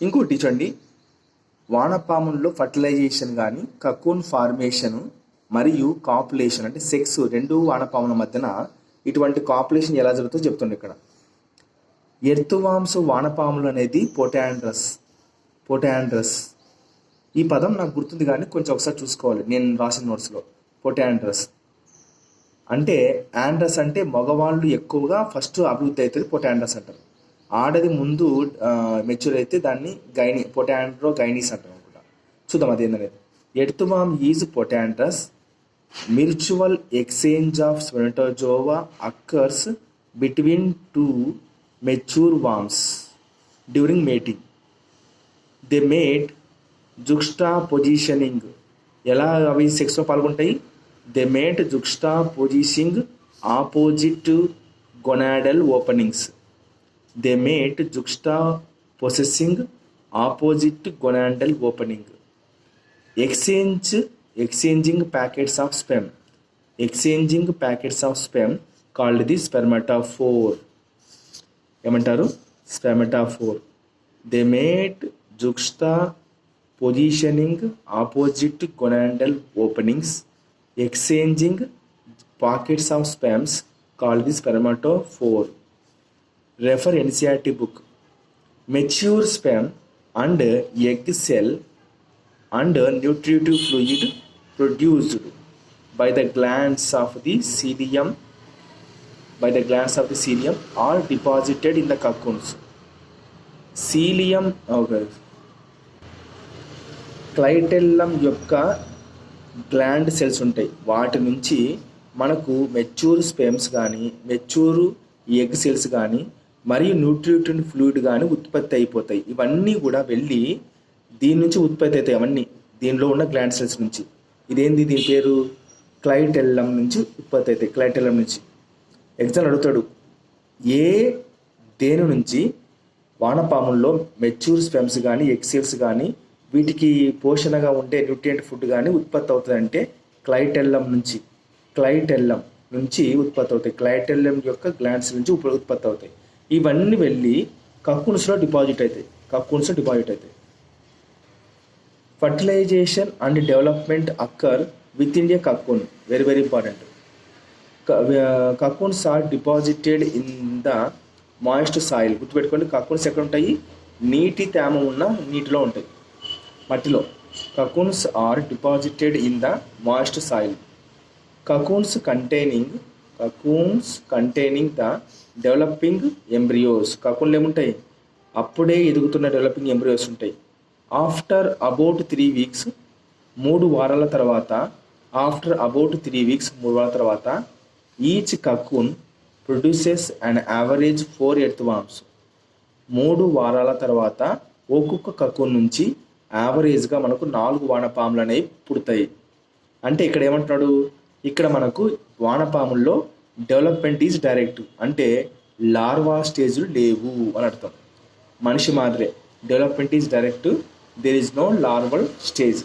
ఇంకోటి చూడండి, వానపాముల్లో ఫర్టిలైజేషన్ కానీ కకూన్ ఫార్మేషన్ మరియు కాపులేషన్ అంటే సెక్స్ రెండు వానపాముల మధ్యన ఇటువంటి కాపులేషన్ ఎలా జరుగుతుందో చెప్తుండే ఇక్కడ. ఎర్తువాంస్ వానపాములు అనేది పొటాండ్రస్ ఈ పదం నాకు గుర్తుంది కానీ కొంచెం ఒకసారి చూసుకోవాలి నేను రాసిన నోట్స్లో. పొటాండ్రస్ అంటే ఆండ్రస్ అంటే మగవాళ్ళు ఎక్కువగా ఫస్ట్ అభివృద్ధి అవుతుంది, పొటాండ్రస్ అంటారు. ఆడది ముందు మెచ్యూర్ అయితే దాన్ని పొటాండ్రో గైనీస్ అంటారు అనుకుంటా. చూద్దాం అదేంటనేది. Earthworm is protandrous. Mutual exchange of spermatozoa occurs between two mature worms during mating. They mate juxta positioning. ఎలా అవి సెక్స్లో పాల్గొంటాయి? They mate juxta positioning opposite gonadal openings. They mate juxta positioning opposite gonadal opening. Exchanging packets of sperm called the spermatophore. ఏమంటారు? Spermatophore. They mate juxta positioning opposite gonadal openings, exchanging packets of sperms called the spermatophore. Refer NCERT book. Mature sperm and egg cell and nutritive fluid produced by the glands of the cilium are deposited in the cocoons. క్లైటెల్లం యొక్క gland cells ఉంటాయి. వాటి నుంచి మనకు mature స్పెమ్స్ కానీ mature egg cells కానీ మరియు nutritive fluid కానీ ఉత్పత్తి అయిపోతాయి. ఇవన్నీ కూడా వెళ్ళి దీని నుంచి ఉత్పత్తి అవుతాయి. అవన్నీ దీనిలో ఉన్న గ్లాండ్ సెల్స్ నుంచి. ఇదేంది? దీని పేరు క్లైటెల్లం నుంచి ఉత్పత్తి అవుతాయి. క్లైటెల్లం నుంచి. ఎగ్జామ్ అడుగుతాడు, దేని నుంచి వానపాముల్లో మెచ్యూర్ స్పెమ్స్ కానీ ఎగ్ సెల్స్ కానీ వీటికి పోషణగా ఉండే న్యూట్రియంట్ ఫుడ్ కానీ ఉత్పత్తి అవుతుంది అంటే క్లైటెల్లం నుంచి ఉత్పత్తి అవుతాయి. క్లైటెల్లం యొక్క గ్లాండ్స్ నుంచి ఉత్పత్తి అవుతాయి. ఇవన్నీ వెళ్ళి కకూన్స్లో డిపాజిట్ అవుతాయి. Fertilisation and development occur within a cocoon. Very very important. Cocoons are deposited in the moist soil. గుర్తుపెట్టుకోండి, కకూన్స్ ఎక్కడ ఉంటాయి? నీటి తేమ ఉన్న నీటిలో ఉంటాయి, మట్టిలో. Cocoons are deposited in the moist soil. Cocoons containing the developing embryos. కకూన్లు ఏముంటాయి? అప్పుడే ఎదుగుతున్న డెవలపింగ్ ఎంబ్రియోస్ ఉంటాయి. ఆఫ్టర్ అబౌట్ 3 weeks 3 వారాల తర్వాత each cocoon produces an average 4 earthworms. 3 వారాల తర్వాత ఒక్కొక్క కకూన్ నుంచి యావరేజ్గా మనకు 4 వానపాములు అనేవి పుడతాయి. అంటే ఇక్కడ ఏమంటున్నాడు? ఇక్కడ మనకు వానపాముల్లో డెవలప్మెంట్ ఈజ్ డైరెక్ట్ అంటే లార్వా స్టేజ్లు లేవు అని అర్థం. మనిషి మాదిరే development is direct, there is no larval stage.